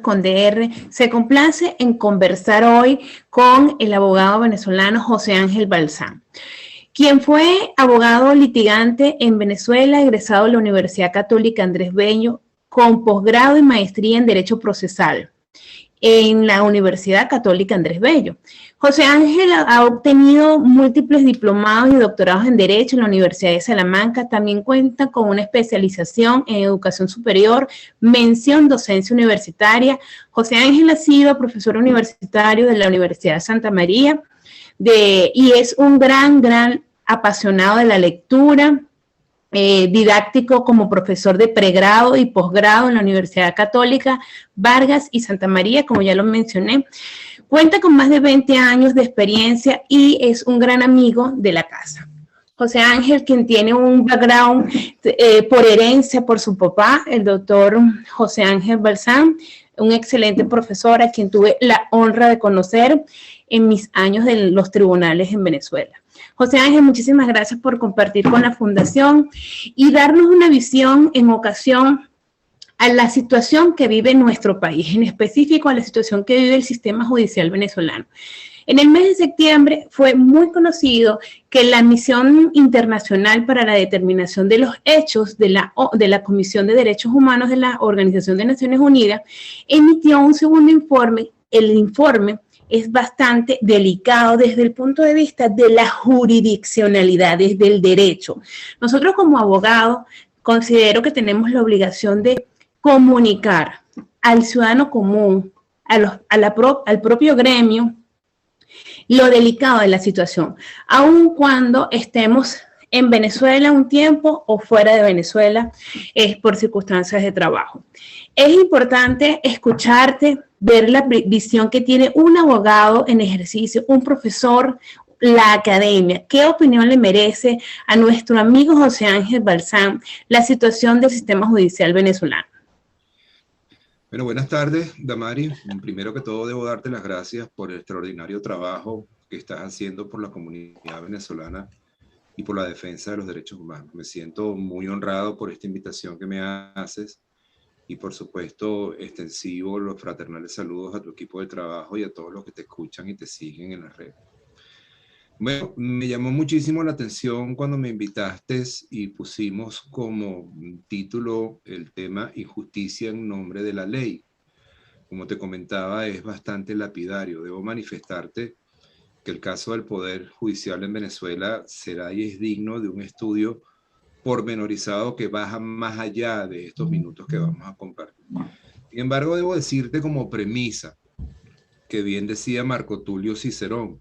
con DR se complace en conversar hoy con el abogado venezolano José Ángel Balsam, quien fue abogado litigante en Venezuela, egresado de la Universidad Católica Andrés Bello, con posgrado y maestría en Derecho Procesal en la Universidad Católica Andrés Bello. José Ángel ha obtenido múltiples diplomados y doctorados en Derecho en la Universidad de Salamanca. También cuenta con una especialización en Educación Superior, mención docencia universitaria. José Ángel ha sido profesor universitario de la Universidad de Santa María y es un gran apasionado de la lectura, didáctico como profesor de pregrado y posgrado en la Universidad Católica, Vargas y Santa María, como ya lo mencioné. Cuenta con más de 20 años de experiencia y es un gran amigo de la casa. José Ángel, quien tiene un background por herencia por su papá, el doctor José Ángel Balsam, un excelente profesor a quien tuve la honra de conocer en mis años de los tribunales en Venezuela. José Ángel, muchísimas gracias por compartir con la Fundación y darnos una visión en ocasión a la situación que vive nuestro país, en específico a la situación que vive el sistema judicial venezolano. En el mes de septiembre fue muy conocido que la Misión Internacional para la Determinación de los Hechos de la Comisión de Derechos Humanos de la Organización de Naciones Unidas emitió un segundo informe. El informe es bastante delicado desde el punto de vista de la jurisdiccionalidad, desde el derecho. Nosotros como abogados considero que tenemos la obligación de comunicar al ciudadano común, al propio gremio, lo delicado de la situación, aun cuando estemos en Venezuela un tiempo o fuera de Venezuela por circunstancias de trabajo. Es importante escucharte, ver la visión que tiene un abogado en ejercicio, un profesor, la academia. ¿Qué opinión le merece a nuestro amigo José Ángel Balsam la situación del sistema judicial venezolano? Bueno, buenas tardes, Damari. Primero que todo, debo darte las gracias por el extraordinario trabajo que estás haciendo por la comunidad venezolana y por la defensa de los derechos humanos. Me siento muy honrado por esta invitación que me haces y, por supuesto, extensivo los fraternales saludos a tu equipo de trabajo y a todos los que te escuchan y te siguen en las redes. Bueno, me llamó muchísimo la atención cuando me invitaste y pusimos como título el tema Injusticia en nombre de la ley. Como te comentaba, es bastante lapidario. Debo manifestarte que el caso del Poder Judicial en Venezuela será y es digno de un estudio pormenorizado que baja más allá de estos minutos que vamos a compartir. Sin embargo, debo decirte como premisa, que bien decía Marco Tulio Cicerón,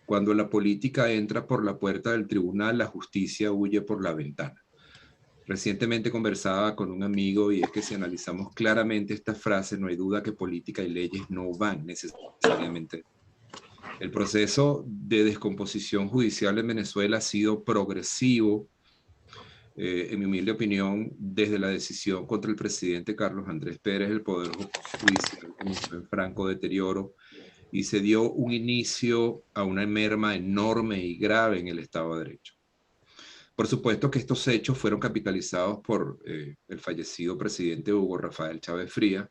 cuando la política entra por la puerta del tribunal, la justicia huye por la ventana. Recientemente conversaba con un amigo y es que si analizamos claramente esta frase, no hay duda que política y leyes no van necesariamente. El proceso de descomposición judicial en Venezuela ha sido progresivo, en mi humilde opinión, desde la decisión contra el presidente Carlos Andrés Pérez, el Poder Judicial comenzó en franco deterioro y se dio un inicio a una merma enorme y grave en el Estado de Derecho. Por supuesto que estos hechos fueron capitalizados por el fallecido presidente Hugo Rafael Chávez Frías,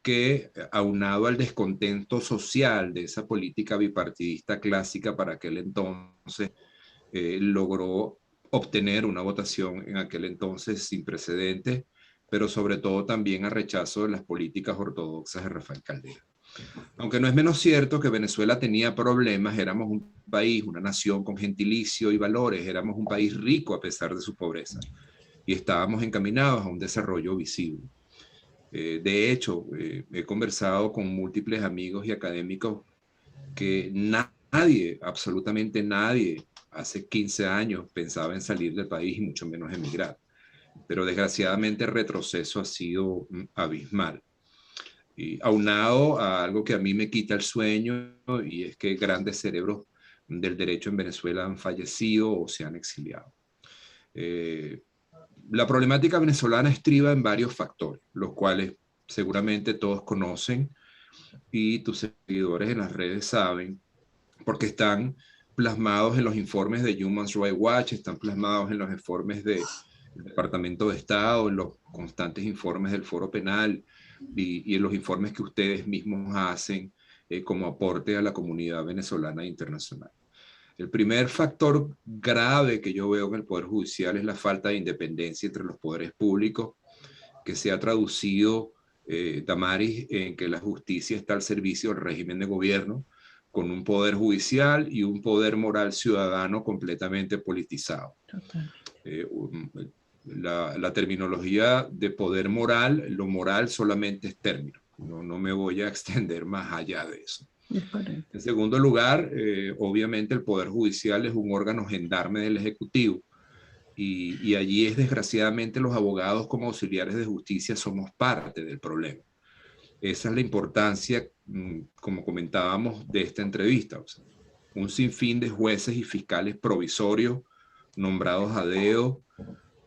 que aunado al descontento social de esa política bipartidista clásica para aquel entonces, logró obtener una votación en aquel entonces sin precedentes, pero sobre todo también a rechazo de las políticas ortodoxas de Rafael Caldera. Aunque no es menos cierto que Venezuela tenía problemas, éramos un país, una nación con gentilicio y valores, éramos un país rico a pesar de su pobreza y estábamos encaminados a un desarrollo visible. De hecho, he conversado con múltiples amigos y académicos que nadie, absolutamente nadie, hace 15 años pensaba en salir del país y mucho menos emigrar. Pero desgraciadamente el retroceso ha sido abismal. Y aunado a algo que a mí me quita el sueño, y es que grandes cerebros del derecho en Venezuela han fallecido o se han exiliado. La problemática venezolana estriba en varios factores, los cuales seguramente todos conocen y tus seguidores en las redes saben, porque están plasmados en los informes de Human Rights Watch, están plasmados en los informes del Departamento de Estado, en los constantes informes del Foro Penal, y en los informes que ustedes mismos hacen como aporte a la comunidad venezolana e internacional. El primer factor grave que yo veo en el Poder Judicial es la falta de independencia entre los poderes públicos, que se ha traducido, Damaris, en que la justicia está al servicio del régimen de gobierno, con un poder judicial y un poder moral ciudadano completamente politizado. La terminología de poder moral, lo moral solamente es término. No me voy a extender más allá de eso. En segundo lugar, obviamente el Poder Judicial es un órgano gendarme del Ejecutivo y allí es desgraciadamente los abogados como auxiliares de justicia somos parte del problema. Esa es la importancia, como comentábamos, de esta entrevista. O sea, un sinfín de jueces y fiscales provisorios nombrados a dedo,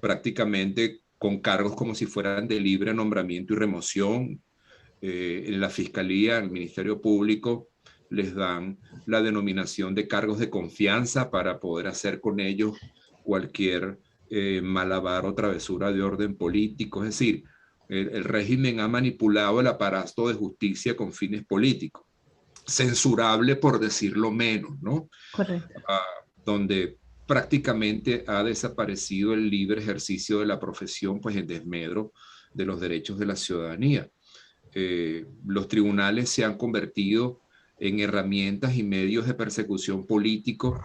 prácticamente con cargos como si fueran de libre nombramiento y remoción. En la Fiscalía, el Ministerio Público, les dan la denominación de cargos de confianza para poder hacer con ellos cualquier malabar o travesura de orden político. Es decir, el régimen ha manipulado el aparato de justicia con fines políticos. Censurable por decirlo menos, ¿no? Correcto. Donde prácticamente ha desaparecido el libre ejercicio de la profesión, pues en desmedro de los derechos de la ciudadanía. Los tribunales se han convertido en herramientas y medios de persecución político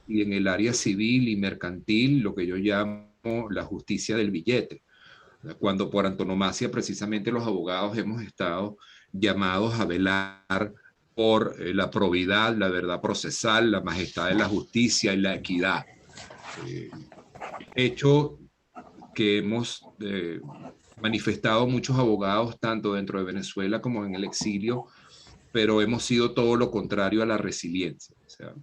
y en el área civil y mercantil, lo que yo llamo la justicia del billete, cuando por antonomasia precisamente los abogados hemos estado llamados a velar por la probidad, la verdad procesal, la majestad de la justicia y la equidad. Hecho que hemos manifestado muchos abogados, tanto dentro de Venezuela como en el exilio, pero hemos sido todo lo contrario a la resiliencia. O sea,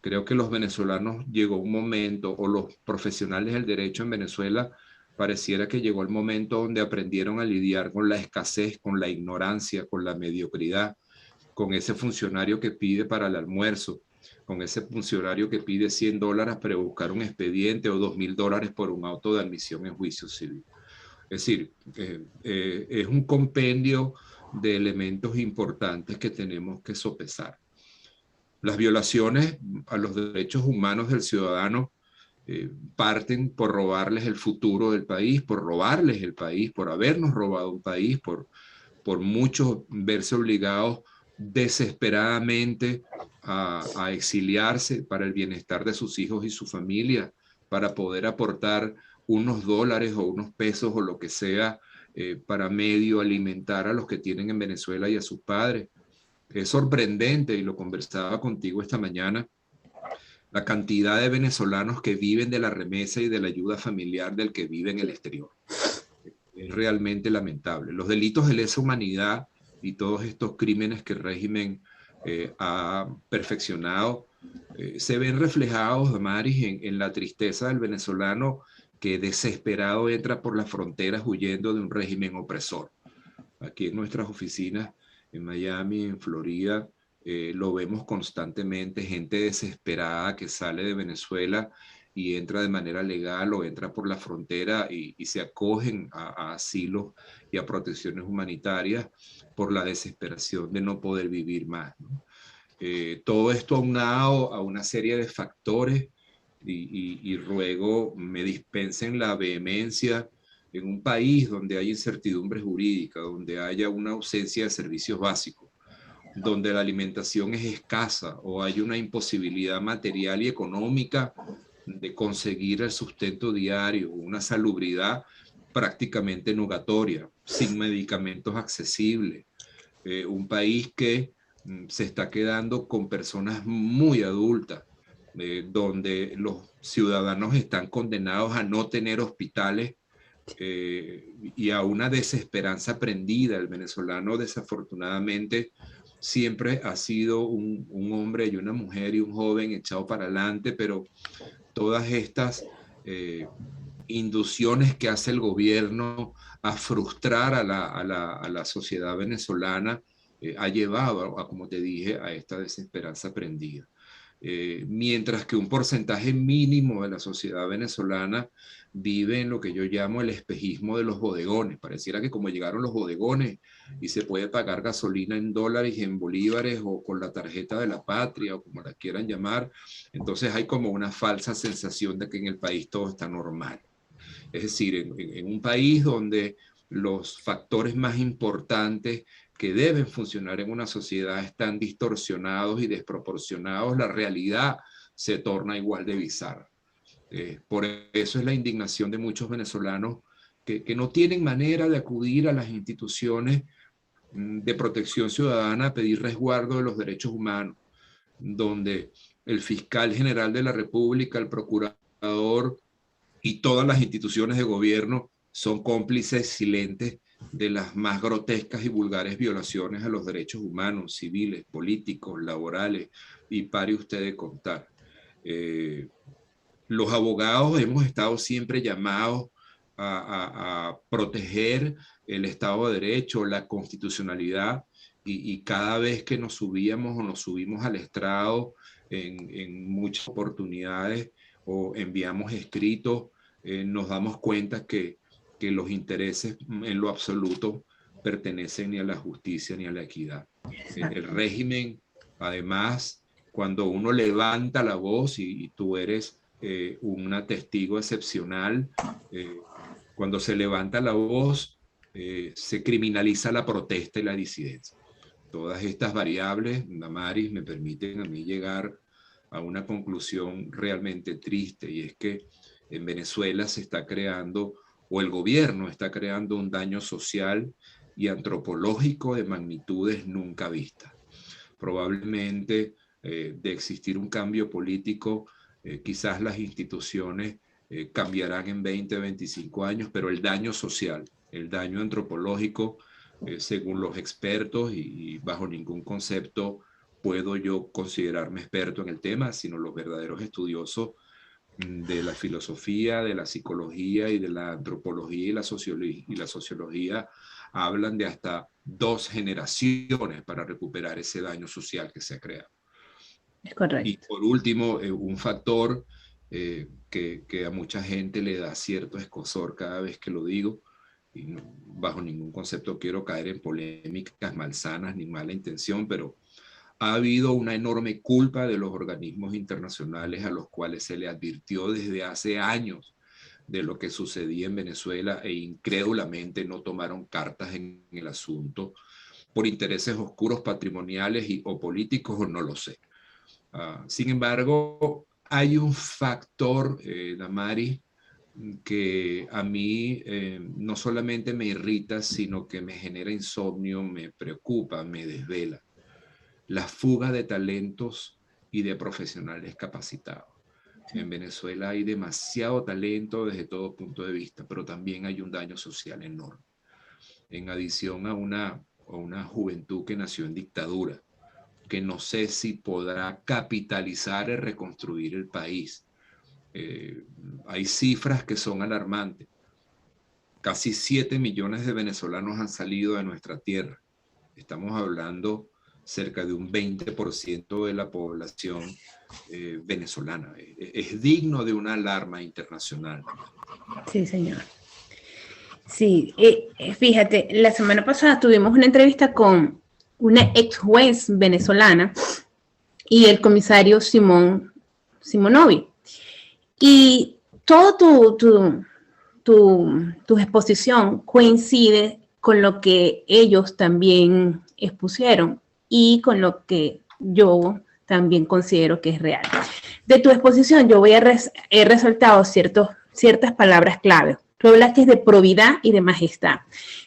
creo que los venezolanos llegó un momento, o los profesionales del derecho en Venezuela, pareciera que llegó el momento donde aprendieron a lidiar con la escasez, con la ignorancia, con la mediocridad, con ese funcionario que pide para el almuerzo, con ese funcionario que pide $100 para buscar un expediente o $2.000 por un auto de admisión en juicio civil. Es decir, es un compendio de elementos importantes que tenemos que sopesar. Las violaciones a los derechos humanos del ciudadano parten por robarles el futuro del país, por robarles el país, por habernos robado un país, por muchos verse obligados desesperadamente a exiliarse para el bienestar de sus hijos y su familia, para poder aportar unos dólares o unos pesos o lo que sea para medio alimentar a los que tienen en Venezuela y a sus padres. Es sorprendente, y lo conversaba contigo esta mañana, la cantidad de venezolanos que viven de la remesa y de la ayuda familiar del que vive en el exterior. Es realmente lamentable. Los delitos de lesa humanidad y todos estos crímenes que el régimen ha perfeccionado se ven reflejados, Damaris, en la tristeza del venezolano que desesperado entra por las fronteras huyendo de un régimen opresor. Aquí en nuestras oficinas, en Miami, en Florida, lo vemos constantemente, gente desesperada que sale de Venezuela y entra de manera legal o entra por la frontera y se acogen a asilos y a protecciones humanitarias por la desesperación de no poder vivir más, ¿no? Todo esto aunado a una serie de factores y ruego me dispensen la vehemencia en un país donde hay incertidumbre jurídica, donde haya una ausencia de servicios básicos, donde la alimentación es escasa o hay una imposibilidad material y económica de conseguir el sustento diario, una salubridad prácticamente nugatoria, sin medicamentos accesibles, un país que se está quedando con personas muy adultas, donde los ciudadanos están condenados a no tener hospitales y a una desesperanza prendida. El venezolano desafortunadamente siempre ha sido un hombre y una mujer y un joven echado para adelante, pero todas estas inducciones que hace el gobierno a frustrar a la sociedad venezolana ha llevado, como te dije, a esta desesperanza prendida. mientras que un porcentaje mínimo de la sociedad venezolana vive en lo que yo llamo el espejismo de los bodegones. Pareciera que como llegaron los bodegones y se puede pagar gasolina en dólares y en bolívares o con la tarjeta de la patria o como la quieran llamar, entonces hay como una falsa sensación de que en el país todo está normal. Es decir, en un país donde los factores más importantes que deben funcionar en una sociedad están distorsionados y desproporcionados, la realidad se torna igual de bizarra. Por eso es la indignación de muchos venezolanos que no tienen manera de acudir a las instituciones de protección ciudadana a pedir resguardo de los derechos humanos, donde el fiscal general de la República, el procurador y todas las instituciones de gobierno son cómplices silentes de las más grotescas y vulgares violaciones a los derechos humanos, civiles, políticos, laborales, y pare usted de contar. Los abogados hemos estado siempre llamados a proteger el Estado de Derecho, la constitucionalidad, y cada vez que nos subíamos o nos subimos al estrado en muchas oportunidades o enviamos escritos, nos damos cuenta que los intereses en lo absoluto pertenecen ni a la justicia ni a la equidad. El régimen, además, cuando uno levanta la voz, y tú eres una testigo excepcional, cuando se levanta la voz, se criminaliza la protesta y la disidencia. Todas estas variables, Damaris, me permiten a mí llegar a una conclusión realmente triste, y es que en Venezuela se está creando, o el gobierno está creando, un daño social y antropológico de magnitudes nunca vistas. Probablemente de existir un cambio político, quizás las instituciones cambiarán en 20, 25 años, pero el daño social, el daño antropológico, según los expertos, y bajo ningún concepto puedo yo considerarme experto en el tema, sino los verdaderos estudiosos de la filosofía, de la psicología y de la antropología y la sociología hablan de hasta 2 generaciones para recuperar ese daño social que se ha creado. Es correcto. Y por último, un factor que a mucha gente le da cierto escozor cada vez que lo digo, y bajo ningún concepto quiero caer en polémicas malsanas ni mala intención, pero ha habido una enorme culpa de los organismos internacionales a los cuales se le advirtió desde hace años de lo que sucedía en Venezuela, e incrédulamente no tomaron cartas en el asunto por intereses oscuros patrimoniales o políticos, o no lo sé. Sin embargo, hay un factor, Damaris, que a mí no solamente me irrita, sino que me genera insomnio, me preocupa, me desvela. La fuga de talentos y de profesionales capacitados. En Venezuela hay demasiado talento desde todo punto de vista, pero también hay un daño social enorme. En adición a una juventud que nació en dictadura, que no sé si podrá capitalizar y reconstruir el país. Hay cifras que son alarmantes. Casi 7 millones de venezolanos han salido de nuestra tierra. Estamos hablando cerca de un 20% de la población venezolana. Es digno de una alarma internacional. Sí, señor. Sí, fíjate, la semana pasada tuvimos una entrevista con una ex juez venezolana y el comisario Simonovi. Y toda tu exposición coincide con lo que ellos también expusieron y con lo que yo también considero que es real. De tu exposición yo he resaltado ciertas palabras clave. Tú hablaste de probidad y de majestad.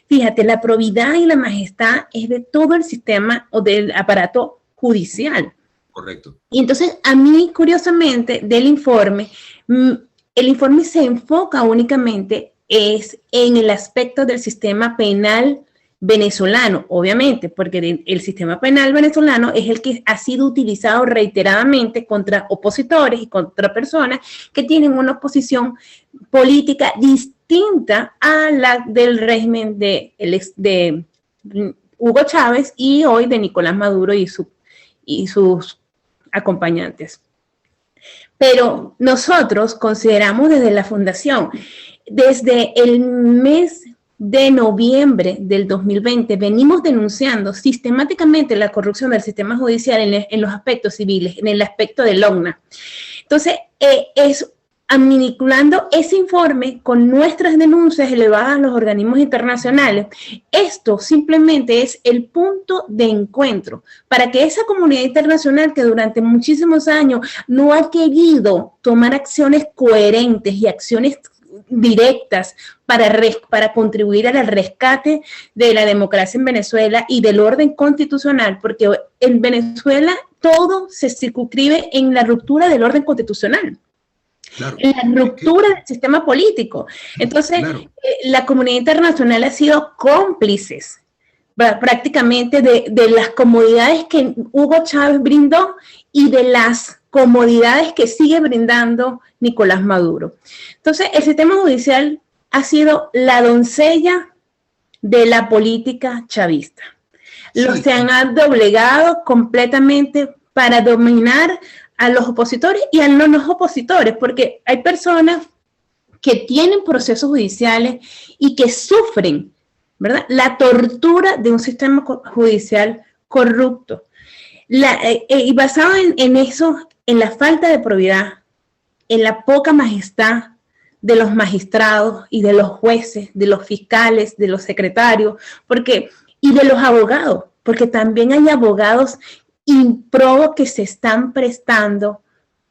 Fíjate, la probidad y la majestad es de todo el sistema o del aparato judicial. Correcto. Y entonces, a mí, curiosamente, del informe, el informe se enfoca únicamente en el aspecto del sistema penal venezolano, obviamente, porque el sistema penal venezolano es el que ha sido utilizado reiteradamente contra opositores y contra personas que tienen una posición política distinta a la del régimen de Hugo Chávez y hoy de Nicolás Maduro y sus acompañantes. Pero nosotros consideramos desde la Fundación, desde el mes de noviembre del 2020, venimos denunciando sistemáticamente la corrupción del sistema judicial en los aspectos civiles, en el aspecto del OGNA. Entonces, es vinculando ese informe con nuestras denuncias elevadas a los organismos internacionales. Esto simplemente es el punto de encuentro para que esa comunidad internacional que durante muchísimos años no ha querido tomar acciones coherentes y acciones directas para contribuir al rescate de la democracia en Venezuela y del orden constitucional, porque en Venezuela todo se circunscribe en la ruptura del orden constitucional. Claro, en la ruptura del sistema político. Entonces, claro, la comunidad internacional ha sido cómplices prácticamente de las comodidades que Hugo Chávez brindó y de las comodidades que sigue brindando Nicolás Maduro. Entonces, el sistema judicial ha sido la doncella de la política chavista. Los se han doblegado completamente para dominar a los opositores y a los no opositores, porque hay personas que tienen procesos judiciales y que sufren, ¿verdad?, la tortura de un sistema judicial corrupto. Y basado en eso, en la falta de probidad, en la poca majestad de los magistrados y de los jueces, de los fiscales, de los secretarios, y de los abogados, porque también hay abogados improbos que se están prestando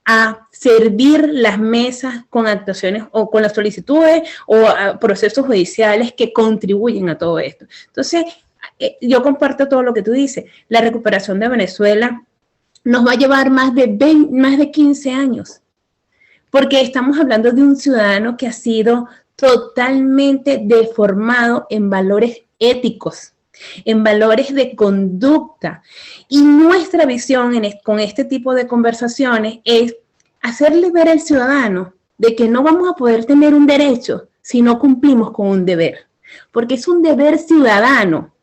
a servir las mesas con actuaciones o con las solicitudes o procesos judiciales que contribuyen a todo esto. Entonces, yo comparto todo lo que tú dices. La recuperación de Venezuela nos va a llevar más de 15 años, porque estamos hablando de un ciudadano que ha sido totalmente deformado en valores éticos, en valores de conducta. Y nuestra visión con este tipo de conversaciones es hacerle ver al ciudadano de que no vamos a poder tener un derecho si no cumplimos con un deber, porque es un deber ciudadano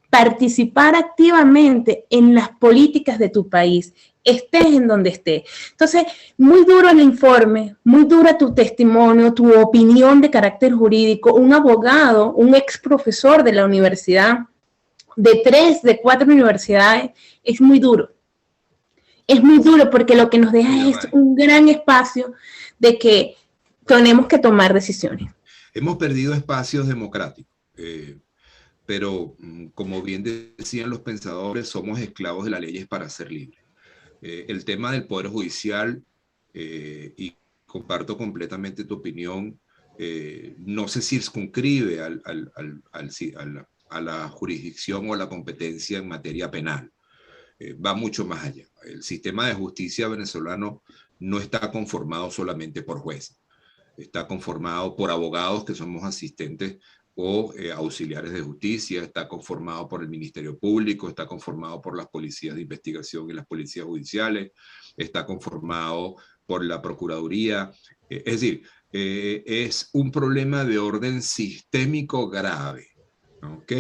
participar activamente en las políticas de tu país, estés en donde estés. Entonces, muy duro el informe, muy dura tu testimonio, tu opinión de carácter jurídico. Un abogado, un ex profesor de la universidad, de 4 universidades, es muy duro. Es muy duro porque lo que nos deja es un gran espacio de que tenemos que tomar decisiones. Hemos perdido espacios democráticos, pero como bien decían los pensadores, somos esclavos de las leyes para ser libres. El tema del Poder Judicial, y comparto completamente tu opinión, no se circunscribe a la jurisdicción o a la competencia en materia penal. Va mucho más allá. El sistema de justicia venezolano no está conformado solamente por jueces, está conformado por abogados que somos asistentes o auxiliares de justicia, está conformado por el Ministerio Público, está conformado por las policías de investigación y las policías judiciales, está conformado por la Procuraduría. Es decir, es un problema de orden sistémico grave, ¿ok?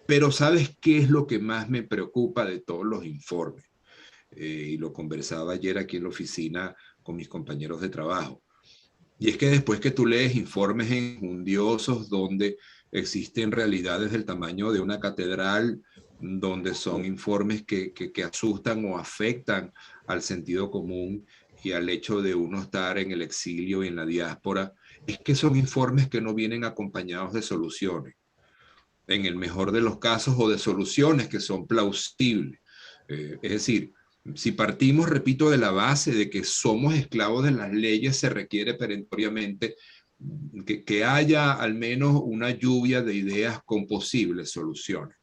Pero ¿sabes qué es lo que más me preocupa de todos los informes? Y lo conversaba ayer aquí en la oficina con mis compañeros de trabajo. Y es que después que tú lees informes enjundiosos donde existen realidades del tamaño de una catedral, donde son informes que asustan o afectan al sentido común y al hecho de uno estar en el exilio y en la diáspora, es que son informes que no vienen acompañados de soluciones, en el mejor de los casos, o de soluciones que son plausibles. Es decir, si partimos, repito, de la base de que somos esclavos de las leyes, se requiere perentoriamente que haya al menos una lluvia de ideas con posibles soluciones.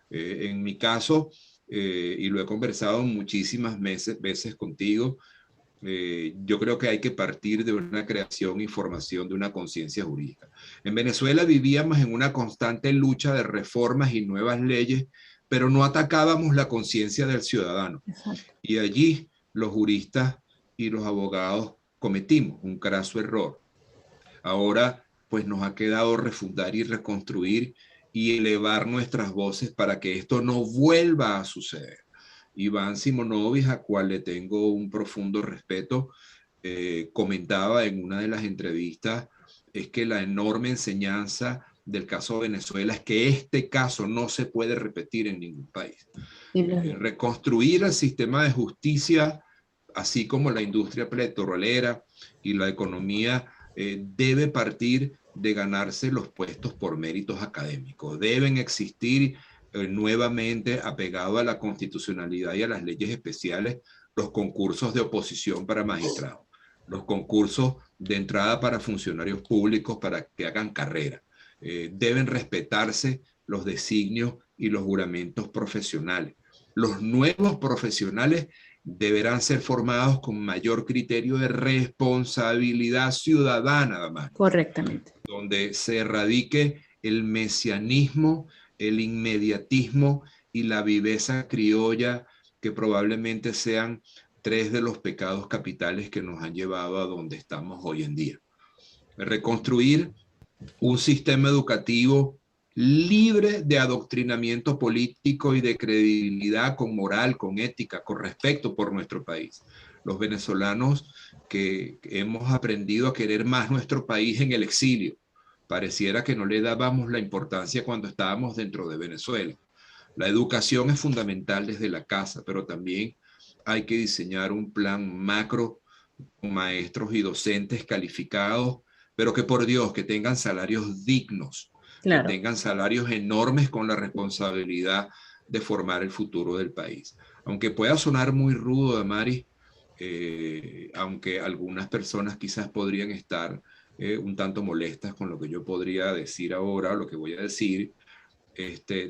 En mi caso, y lo he conversado muchísimas veces contigo, yo creo que hay que partir de una creación y formación de una conciencia jurídica. En Venezuela vivíamos en una constante lucha de reformas y nuevas leyes, pero no atacábamos la conciencia del ciudadano. Exacto. Y allí los juristas y los abogados cometimos un craso error. Ahora, pues nos ha quedado refundar y reconstruir y elevar nuestras voces para que esto no vuelva a suceder. Iván Simonovic, a cual le tengo un profundo respeto, comentaba en una de las entrevistas, es que la enorme enseñanza del caso Venezuela es que este caso no se puede repetir en ningún país. Reconstruir el sistema de justicia, así como la industria petrolera y la economía, debe partir de ganarse los puestos por méritos académicos. Deben existir nuevamente, apegado a la constitucionalidad y a las leyes especiales, los concursos de oposición para magistrados, los concursos de entrada para funcionarios públicos para que hagan carrera. Deben respetarse los designios y los juramentos profesionales. Los nuevos profesionales deberán ser formados con mayor criterio de responsabilidad ciudadana, además. Correctamente. Donde se erradique el mesianismo, el inmediatismo y la viveza criolla, que probablemente sean tres de los pecados capitales que nos han llevado a donde estamos hoy en día. Reconstruir un sistema educativo libre de adoctrinamiento político y de credibilidad, con moral, con ética, con respeto por nuestro país. Los venezolanos que hemos aprendido a querer más nuestro país en el exilio, pareciera que no le dábamos la importancia cuando estábamos dentro de Venezuela. La educación es fundamental desde la casa, pero también hay que diseñar un plan macro con maestros y docentes calificados, pero que, por Dios, que tengan salarios dignos, claro, que tengan salarios enormes, con la responsabilidad de formar el futuro del país. Aunque pueda sonar muy rudo, Damaris, aunque algunas personas quizás podrían estar un tanto molestas con lo que yo podría decir ahora, lo que voy a decir,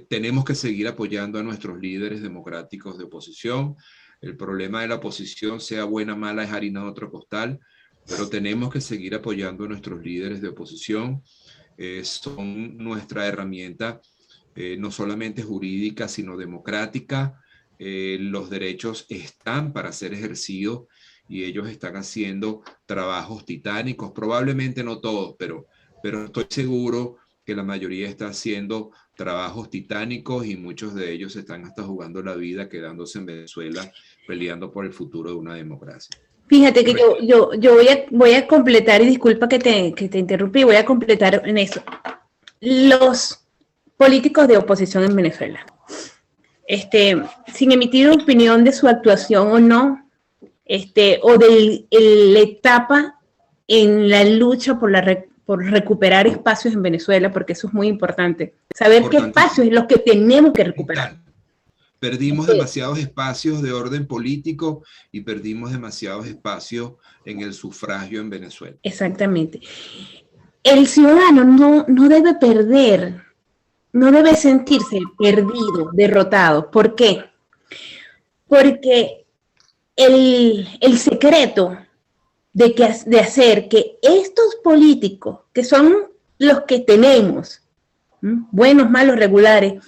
tenemos que seguir apoyando a nuestros líderes democráticos de oposición. El problema de la oposición, sea buena o mala, es harina de otro costal, pero tenemos que seguir apoyando a nuestros líderes de oposición. Son nuestra herramienta, no solamente jurídica, sino democrática. Los derechos están para ser ejercidos y ellos están haciendo trabajos titánicos, probablemente no todos, pero estoy seguro que la mayoría está haciendo trabajos titánicos, y muchos de ellos están hasta jugando la vida, quedándose en Venezuela, peleando por el futuro de una democracia. Fíjate que yo voy a completar, y disculpa que te interrumpí, voy a completar en eso. Los políticos de oposición en Venezuela, sin emitir opinión de su actuación o no, o de la etapa en la lucha por recuperar espacios en Venezuela, porque eso es muy importante. Saber qué espacios es los que tenemos que recuperar. Perdimos demasiados espacios de orden político y perdimos demasiados espacios en el sufragio en Venezuela. Exactamente. El ciudadano no debe perder, no debe sentirse perdido, derrotado. ¿Por qué? Porque el secreto de hacer que estos políticos, que son los que tenemos, buenos, malos, regulares,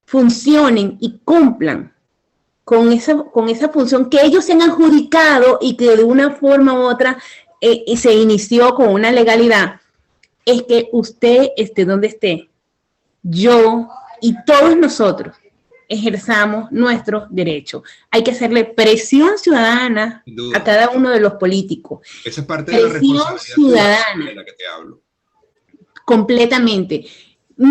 funcionen y cumplan con esa función que ellos se han adjudicado y que de una forma u otra se inició con una legalidad, es que usted esté donde esté, yo y todos nosotros ejerzamos nuestros derechos. Hay que hacerle presión ciudadana a cada uno de los políticos. Esa es parte de la responsabilidad ciudadana de la que te hablo. Completamente.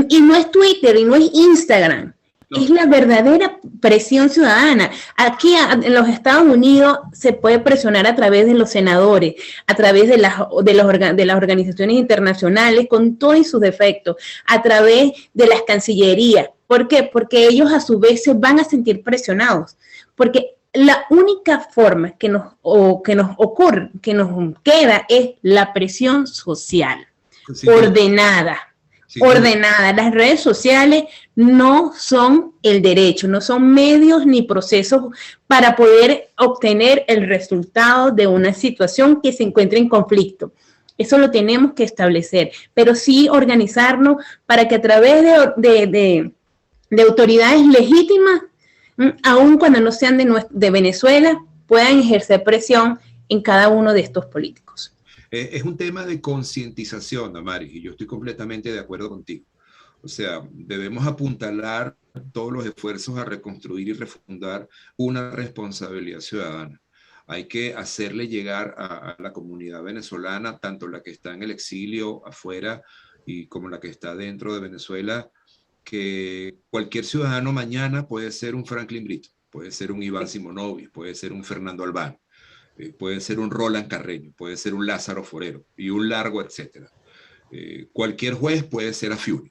Y no es Twitter y no es Instagram. No. Es la verdadera presión ciudadana. Aquí en los Estados Unidos se puede presionar a través de los senadores, a través de las organizaciones internacionales, con todos sus defectos, a través de las cancillerías. ¿Por qué? Porque ellos a su vez se van a sentir presionados. Porque la única forma que nos queda es la presión social, sí, ordenada. Sí, ordenada. Las redes sociales no son el derecho, no son medios ni procesos para poder obtener el resultado de una situación que se encuentre en conflicto. Eso lo tenemos que establecer, pero sí organizarnos para que a través de autoridades legítimas, aun cuando no sean de Venezuela, puedan ejercer presión en cada uno de estos políticos. Es un tema de concientización, Damaris, y yo estoy completamente de acuerdo contigo. O sea, debemos apuntalar todos los esfuerzos a reconstruir y refundar una responsabilidad ciudadana. Hay que hacerle llegar a la comunidad venezolana, tanto la que está en el exilio afuera y como la que está dentro de Venezuela, que cualquier ciudadano mañana puede ser un Franklin Brito, puede ser un Iván Simonovic, puede ser un Fernando Albán, puede ser un Roland Carreño, puede ser un Lázaro Forero y un largo etcétera. Cualquier juez puede ser Afiuni.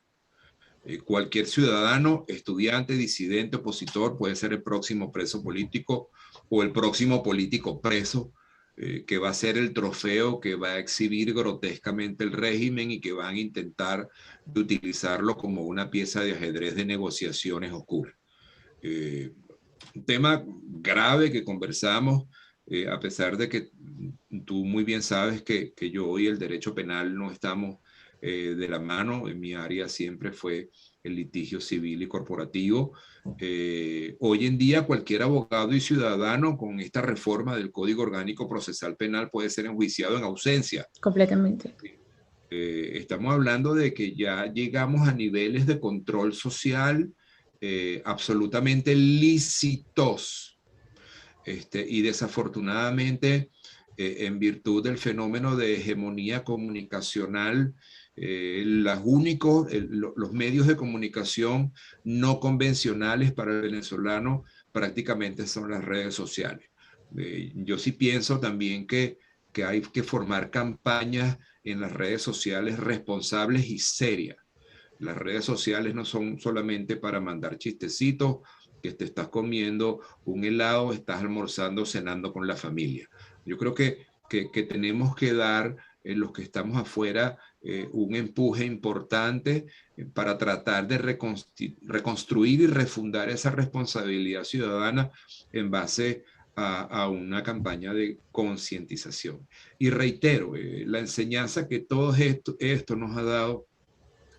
Cualquier ciudadano, estudiante, disidente, opositor puede ser el próximo preso político o el próximo político preso, que va a ser el trofeo que va a exhibir grotescamente el régimen y que van a intentar utilizarlo como una pieza de ajedrez de negociaciones oscuras. Un tema grave que conversamos, a pesar de que tú muy bien sabes que yo y el derecho penal no estamos de la mano. En mi área siempre fue el litigio civil y corporativo. Hoy en día cualquier abogado y ciudadano con esta reforma del Código Orgánico Procesal Penal puede ser enjuiciado en ausencia. Completamente. Estamos hablando de que ya llegamos a niveles de control social absolutamente lícitos. Y desafortunadamente, en virtud del fenómeno de hegemonía comunicacional, los medios de comunicación no convencionales para el venezolano prácticamente son las redes sociales. Yo sí pienso también que hay que formar campañas en las redes sociales responsables y serias. Las redes sociales no son solamente para mandar chistecitos, que te estás comiendo un helado, estás almorzando, cenando con la familia. Yo creo que tenemos que dar, los que estamos afuera, un empuje importante para tratar de reconstruir y refundar esa responsabilidad ciudadana en base a una campaña de concientización. Y reitero, la enseñanza que todo esto nos ha dado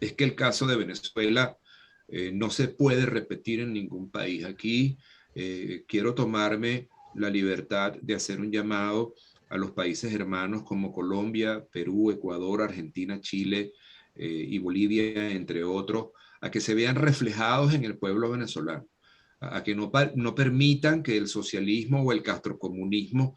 es que el caso de Venezuela no se puede repetir en ningún país. Aquí quiero tomarme la libertad de hacer un llamado a los países hermanos como Colombia, Perú, Ecuador, Argentina, Chile y Bolivia, entre otros, a que se vean reflejados en el pueblo venezolano, a que no permitan que el socialismo o el castrocomunismo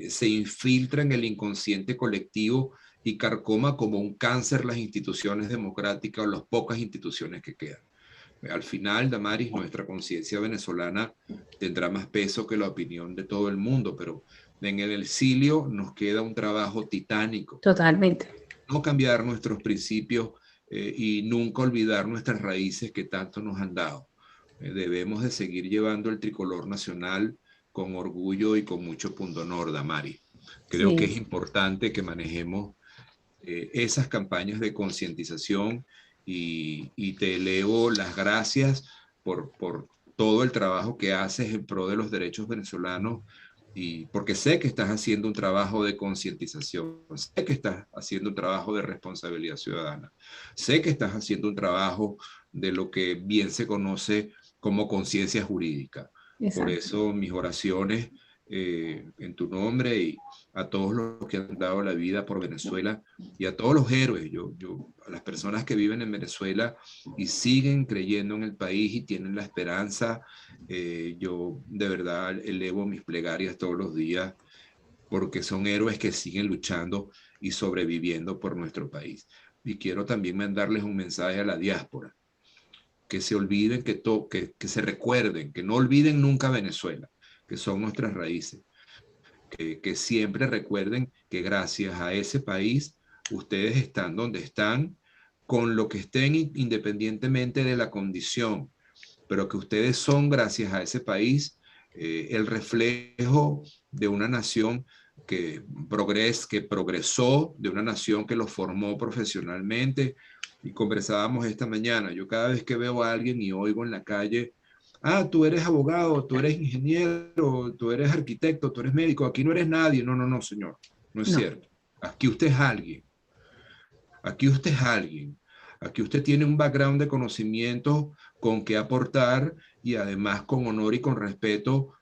se infiltre en el inconsciente colectivo y carcoma como un cáncer las instituciones democráticas o las pocas instituciones que quedan. Al final, Damaris, nuestra conciencia venezolana tendrá más peso que la opinión de todo el mundo, pero en el exilio nos queda un trabajo titánico. Totalmente. No cambiar nuestros principios y nunca olvidar nuestras raíces que tanto nos han dado. Debemos de seguir llevando el tricolor nacional con orgullo y con mucho pundonor, Damaris. Creo que es importante que manejemos esas campañas de concientización y te elevo las gracias por todo el trabajo que haces en pro de los derechos venezolanos, y porque sé que estás haciendo un trabajo de concientización, sé que estás haciendo un trabajo de responsabilidad ciudadana, sé que estás haciendo un trabajo de lo que bien se conoce como conciencia jurídica. Exacto. Por eso mis oraciones en tu nombre y a todos los que han dado la vida por Venezuela y a todos los héroes, a las personas que viven en Venezuela y siguen creyendo en el país y tienen la esperanza, yo de verdad elevo mis plegarias todos los días porque son héroes que siguen luchando y sobreviviendo por nuestro país. Y quiero también mandarles un mensaje a la diáspora, que se olviden, que se recuerden, que no olviden nunca Venezuela, que son nuestras raíces. Que siempre recuerden que gracias a ese país ustedes están donde están, con lo que estén independientemente de la condición, pero que ustedes son, gracias a ese país, el reflejo de una nación que progresó, de una nación que los formó profesionalmente. Y conversábamos esta mañana, yo cada vez que veo a alguien y oigo en la calle: tú eres abogado, tú eres ingeniero, tú eres arquitecto, tú eres médico, aquí no eres nadie. No, señor, no es cierto. Aquí usted es alguien. Aquí usted es alguien. Aquí usted tiene un background de conocimiento con que aportar y además con honor y con respeto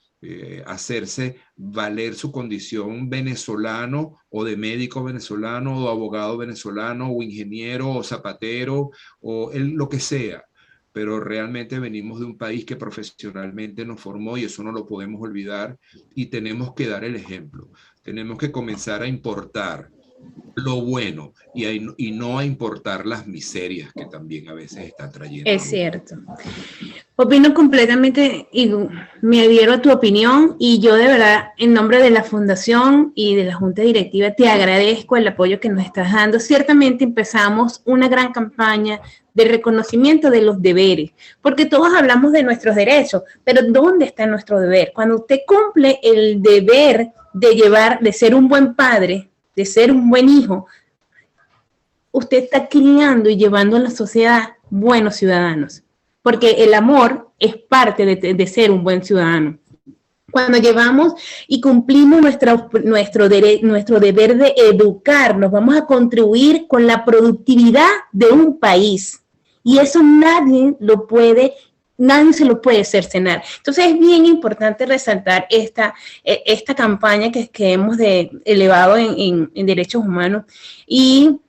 hacerse valer su condición venezolano o de médico venezolano o abogado venezolano o ingeniero o zapatero o lo que sea. Pero realmente venimos de un país que profesionalmente nos formó y eso no lo podemos olvidar y tenemos que dar el ejemplo. Tenemos que comenzar a importar lo bueno y no a importar las miserias que también a veces están trayendo. Es cierto. Opino completamente y me adhiero a tu opinión y yo de verdad en nombre de la Fundación y de la Junta Directiva te agradezco el apoyo que nos estás dando. Ciertamente empezamos una gran campaña de reconocimiento de los deberes, porque todos hablamos de nuestros derechos, pero ¿dónde está nuestro deber? Cuando usted cumple el deber de ser un buen padre, de ser un buen hijo, usted está criando y llevando a la sociedad buenos ciudadanos, porque el amor es parte de ser un buen ciudadano. Cuando llevamos y cumplimos nuestro deber de educar, nos vamos a contribuir con la productividad de un país. Y eso nadie se lo puede cercenar. Entonces es bien importante resaltar esta campaña que hemos elevado en derechos humanos y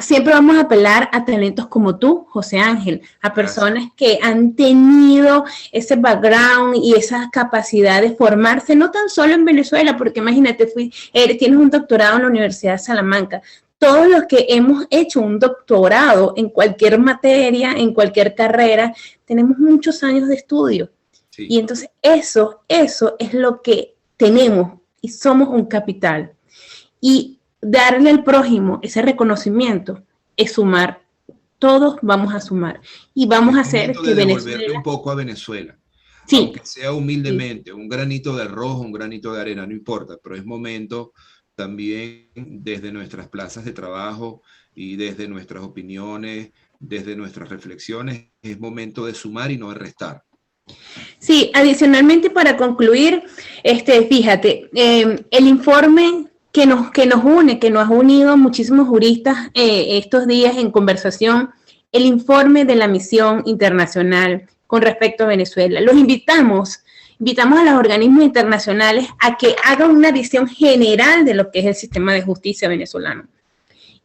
siempre vamos a apelar a talentos como tú, José Ángel, a personas que han tenido ese background y esa capacidad de formarse, no tan solo en Venezuela, porque imagínate, tienes un doctorado en la Universidad de Salamanca. Todos los que hemos hecho un doctorado en cualquier materia, en cualquier carrera, tenemos muchos años de estudio. Sí. Y entonces eso es lo que tenemos y somos un capital. Y darle al prójimo ese reconocimiento es sumar. Todos vamos a sumar y vamos a hacer que Venezuela un poco a Venezuela. Sí. Aunque sea humildemente, sí. Un granito de arroz, un granito de arena, no importa, pero es momento también desde nuestras plazas de trabajo y desde nuestras opiniones, desde nuestras reflexiones, es momento de sumar y no de restar. Sí, adicionalmente para concluir, fíjate, el informe que nos une, que nos ha unido muchísimos juristas estos días en conversación, el informe de la misión internacional con respecto a Venezuela. Los invitamos a los organismos internacionales a que hagan una visión general de lo que es el sistema de justicia venezolano.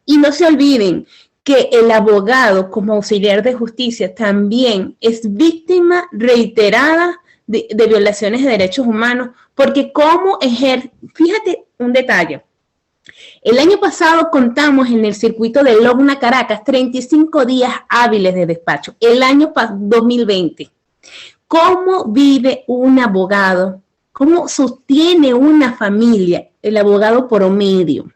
Y no se olviden que el abogado como auxiliar de justicia también es víctima reiterada de violaciones de derechos humanos, porque fíjate un detalle, el año pasado contamos en el circuito de Logna Caracas 35 días hábiles de despacho, el año 2020. ¿Cómo vive un abogado? ¿Cómo sostiene una familia el abogado promedio?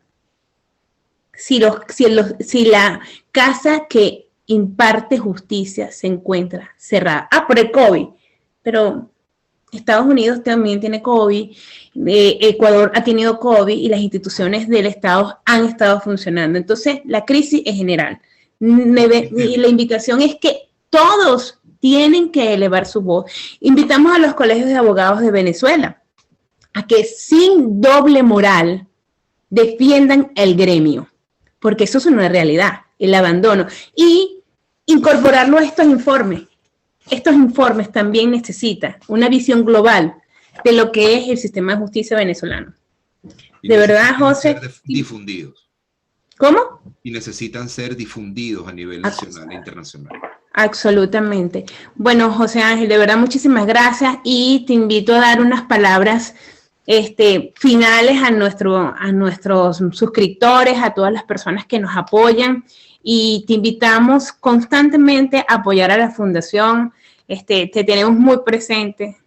Si la casa que imparte justicia se encuentra cerrada. Por el COVID, pero Estados Unidos también tiene COVID, Ecuador ha tenido COVID y las instituciones del Estado han estado funcionando. Entonces, la crisis es general. Y la invitación es que todos tienen que elevar su voz. Invitamos a los colegios de abogados de Venezuela a que sin doble moral defiendan el gremio, porque eso es una realidad, el abandono. Y incorporarlo a estos informes. Estos informes también necesitan una visión global de lo que es el sistema de justicia venezolano. De verdad, José. Ser difundidos. ¿Cómo? Y necesitan ser difundidos a nivel nacional e internacional. Absolutamente. Bueno, José Ángel, de verdad muchísimas gracias y te invito a dar unas palabras finales a nuestros suscriptores, a todas las personas que nos apoyan y te invitamos constantemente a apoyar a la Fundación. Te tenemos muy presente.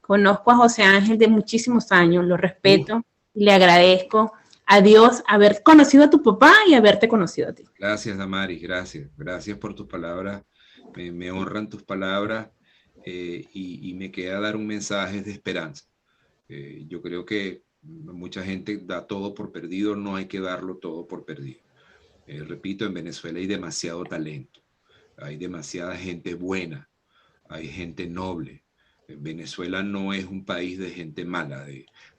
Conozco a José Ángel de muchísimos años, lo respeto y le agradezco a Dios haber conocido a tu papá y haberte conocido a ti. Gracias, Damaris, gracias. Gracias por tus palabras. Me honran tus palabras y me queda dar un mensaje de esperanza. Yo creo que mucha gente da todo por perdido, no hay que darlo todo por perdido. Repito, en Venezuela hay demasiado talento, hay demasiada gente buena, hay gente noble. Venezuela no es un país de gente mala,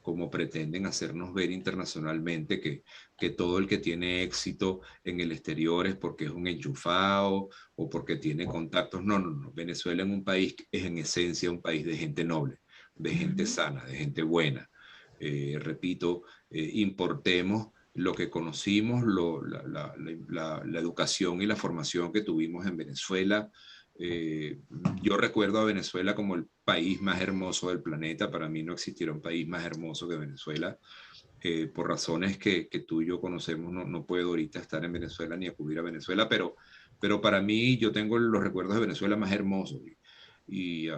como pretenden hacernos ver internacionalmente que todo el que tiene éxito en el exterior es porque es un enchufado o porque tiene contactos. No. Venezuela es un país, es en esencia un país de gente noble, de gente sana, de gente buena. Repito, importemos lo que conocimos, la educación y la formación que tuvimos en Venezuela. Yo recuerdo a Venezuela como el país más hermoso del planeta. Para mí no existiera un país más hermoso que Venezuela. Por razones que tú y yo conocemos, no puedo ahorita estar en Venezuela ni acudir a Venezuela, pero para mí yo tengo los recuerdos de Venezuela más hermosos. Y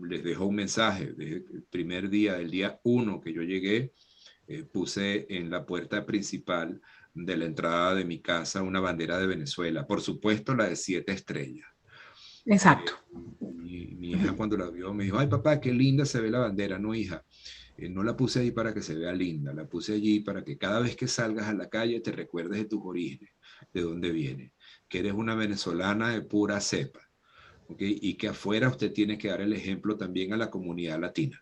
les dejo un mensaje. Desde el primer día, el día 1 que yo llegué, puse en la puerta principal de la entrada de mi casa una bandera de Venezuela, por supuesto la de 7 estrellas. Exacto. Mi hija cuando la vio me dijo, ay papá, qué linda se ve la bandera. No, hija, no la puse ahí para que se vea linda, la puse allí para que cada vez que salgas a la calle te recuerdes de tus orígenes, de dónde vienes, que eres una venezolana de pura cepa, ¿okay? Y que afuera usted tiene que dar el ejemplo también a la comunidad latina,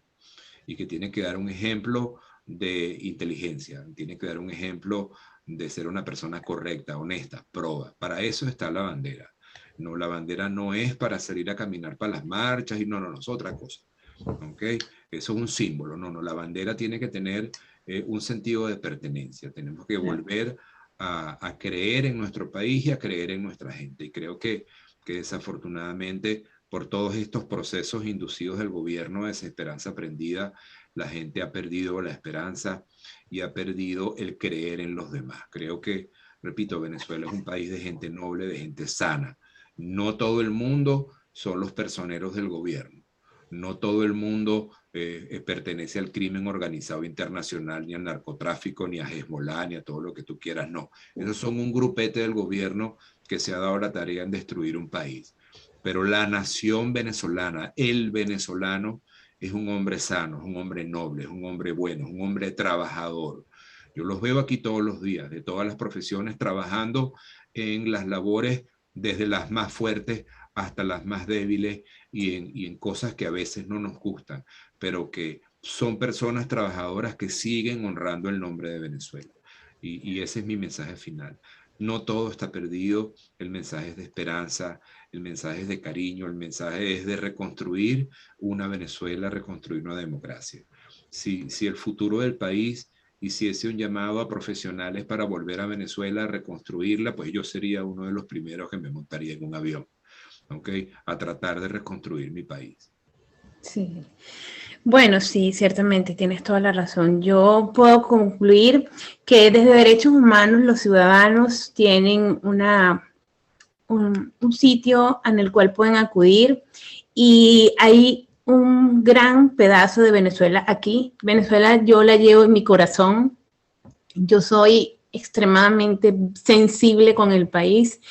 y que tiene que dar un ejemplo de inteligencia, tiene que dar un ejemplo de ser una persona correcta, honesta, proba. Para eso está la bandera. No, la bandera no es para salir a caminar para las marchas y no es otra cosa. ¿Okay? Eso es un símbolo. No, la bandera tiene que tener un sentido de pertenencia. Tenemos que volver a creer en nuestro país y a creer en nuestra gente. Y creo que desafortunadamente, por todos estos procesos inducidos del gobierno de desesperanza aprendida, la gente ha perdido la esperanza y ha perdido el creer en los demás. Creo que, repito, Venezuela es un país de gente noble, de gente sana. No todo el mundo son los personeros del gobierno. No todo el mundo pertenece al crimen organizado internacional, ni al narcotráfico, ni a Hezbollah, ni a todo lo que tú quieras. No, esos son un grupete del gobierno que se ha dado la tarea en destruir un país. Pero la nación venezolana, el venezolano, es un hombre sano, es un hombre noble, es un hombre bueno, es un hombre trabajador. Yo los veo aquí todos los días, de todas las profesiones, trabajando en las labores desde las más fuertes hasta las más débiles y en cosas que a veces no nos gustan, pero que son personas trabajadoras que siguen honrando el nombre de Venezuela. Y ese es mi mensaje final. No todo está perdido, el mensaje es de esperanza, el mensaje es de cariño, el mensaje es de reconstruir una Venezuela, reconstruir una democracia. Si el futuro del país hiciese un llamado a profesionales para volver a Venezuela a reconstruirla, pues yo sería uno de los primeros que me montaría en un avión, ¿okay? A tratar de reconstruir mi país. Sí. Bueno, sí, ciertamente, tienes toda la razón. Yo puedo concluir que desde Derechos Humanos los ciudadanos tienen un sitio en el cual pueden acudir y hay un gran pedazo de Venezuela aquí. Venezuela yo la llevo en mi corazón. Yo soy extremadamente sensible con el país,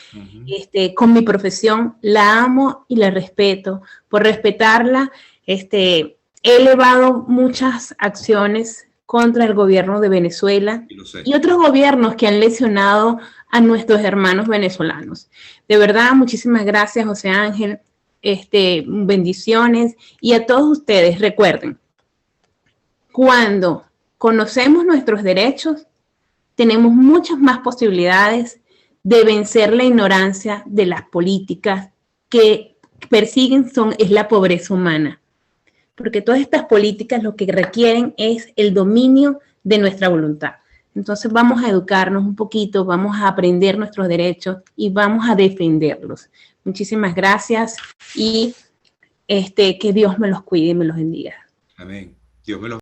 con mi profesión. La amo y la respeto. Por respetarla, he elevado muchas acciones contra el gobierno de Venezuela y otros gobiernos que han lesionado a nuestros hermanos venezolanos. De verdad, muchísimas gracias, José Ángel. Bendiciones. Y a todos ustedes, recuerden, cuando conocemos nuestros derechos, tenemos muchas más posibilidades de vencer la ignorancia de las políticas que persiguen es la pobreza humana. Porque todas estas políticas lo que requieren es el dominio de nuestra voluntad. Entonces vamos a educarnos un poquito, vamos a aprender nuestros derechos y vamos a defenderlos. Muchísimas gracias y que Dios me los cuide y me los bendiga. Amén. Dios me los